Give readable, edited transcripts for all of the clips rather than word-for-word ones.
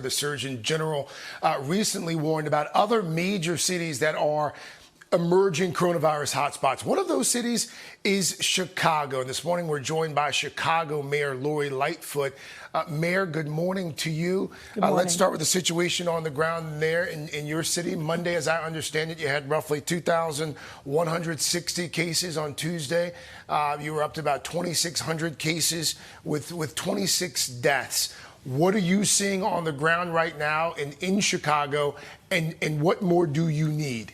The Surgeon General recently warned about other major cities that are emerging coronavirus hotspots. One of those cities is Chicago. And this morning we're joined by Chicago Mayor Lori Lightfoot. Mayor, good morning to you. Good morning. Let's start with the situation on the ground there in your city. Monday, as I understand it, you had roughly 2,160 cases on Tuesday. You were up to about 2,600 cases with 26 deaths. What are you seeing on the ground right now in Chicago, and what more do you need?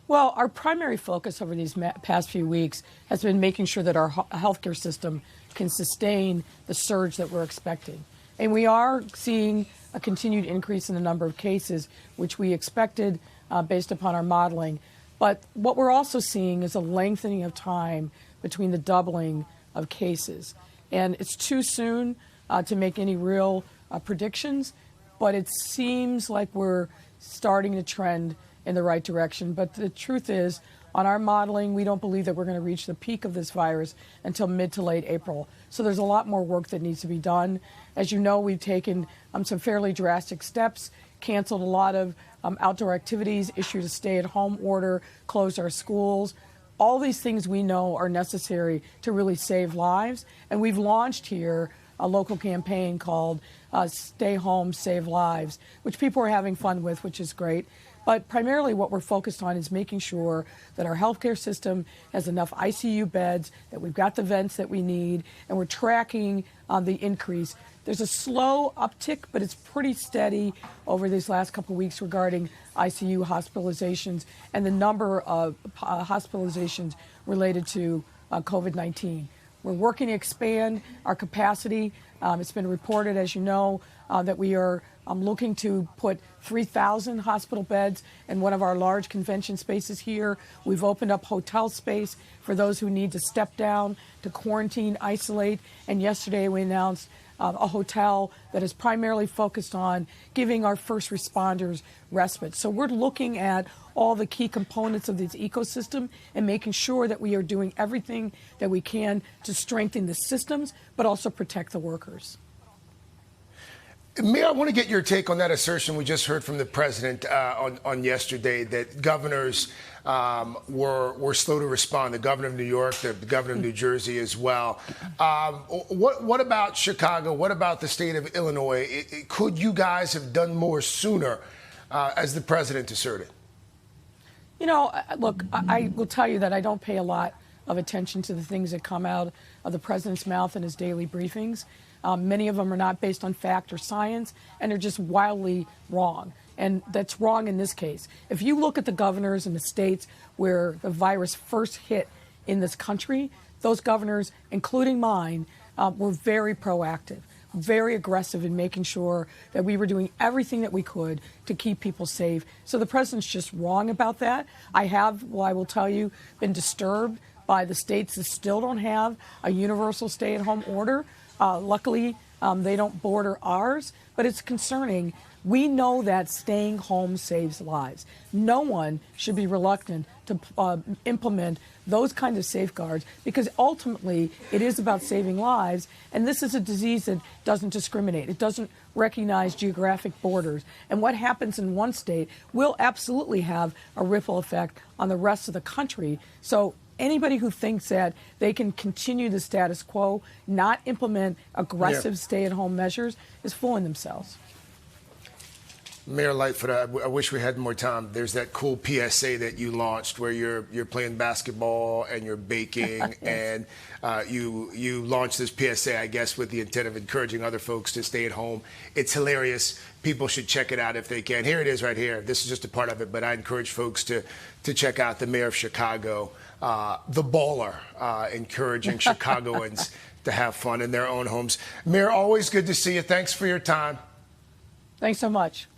Well, our primary focus over these past few weeks has been making sure that our healthcare system can sustain the surge that we're expecting. And we are seeing a continued increase in the number of cases, which we expected based upon our modeling. But what we're also seeing is a lengthening of time between the doubling of cases. And it's too soon to make any real predictions, but it seems like we're starting to trend in the right direction. But the truth is, on our modeling, we don't believe that we're going to reach the peak of this virus until mid to late April. So there's a lot more work that needs to be done. As you know, we've taken some fairly drastic steps, canceled a lot of outdoor activities, issued a stay-at-home order, closed our schools. All these things we know are necessary to really save lives. And we've launched here a local campaign called Stay Home, Save Lives, which people are having fun with, which is great. But primarily what we're focused on is making sure that our healthcare system has enough ICU beds, that we've got the vents that we need, and we're tracking the increase. There's a slow uptick, but it's pretty steady over these last couple of weeks regarding ICU hospitalizations and the number of hospitalizations related to COVID-19. We're working to expand our capacity. It's been reported, as you know, that we are looking to put 3,000 hospital beds in one of our large convention spaces here. We've opened up hotel space for those who need to step down, to quarantine, isolate. And yesterday we announced a hotel that is primarily focused on giving our first responders respite. So we're looking at all the key components of this ecosystem and making sure that we are doing everything that we can to strengthen the systems, but also protect the workers. Mayor, I want to get your take on that assertion we just heard from the president on yesterday, that governors were slow to respond. The governor of New York, the governor of New Jersey as well. What about Chicago? What about the state of Illinois? Could you guys have done more sooner, as the president asserted? You know, look, I will tell you that I don't pay a lot of attention to the things that come out of the president's mouth in his daily briefings. Many of them are not based on fact or science, and they're just wildly wrong. And that's wrong in this case. If you look at the governors in the states where the virus first hit in this country, those governors, including mine, were very proactive, very aggressive in making sure that we were doing everything that we could to keep people safe. So the president's just wrong about that. I will tell you, been disturbed by the states that still don't have a universal stay-at-home order. Luckily, they don't border ours, but it's concerning. We know that staying home saves lives. No one should be reluctant to implement those kinds of safeguards, because ultimately it is about saving lives. And this is a disease that doesn't discriminate. It doesn't recognize geographic borders. And what happens in one state will absolutely have a ripple effect on the rest of the country. So anybody who thinks that they can continue the status quo, not implement aggressive stay-at-home measures, is fooling themselves. Mayor Lightfoot, I wish we had more time. There's that cool PSA that you launched where you're playing basketball and you're baking, Yes. and you launched this PSA, I guess, with the intent of encouraging other folks to stay at home. It's hilarious. People should check it out if they can. Here it is right here. This is just a part of it, but I encourage folks to check out the mayor of Chicago, the baller, encouraging Chicagoans to have fun in their own homes. Mayor, always good to see you. Thanks for your time. Thanks so much.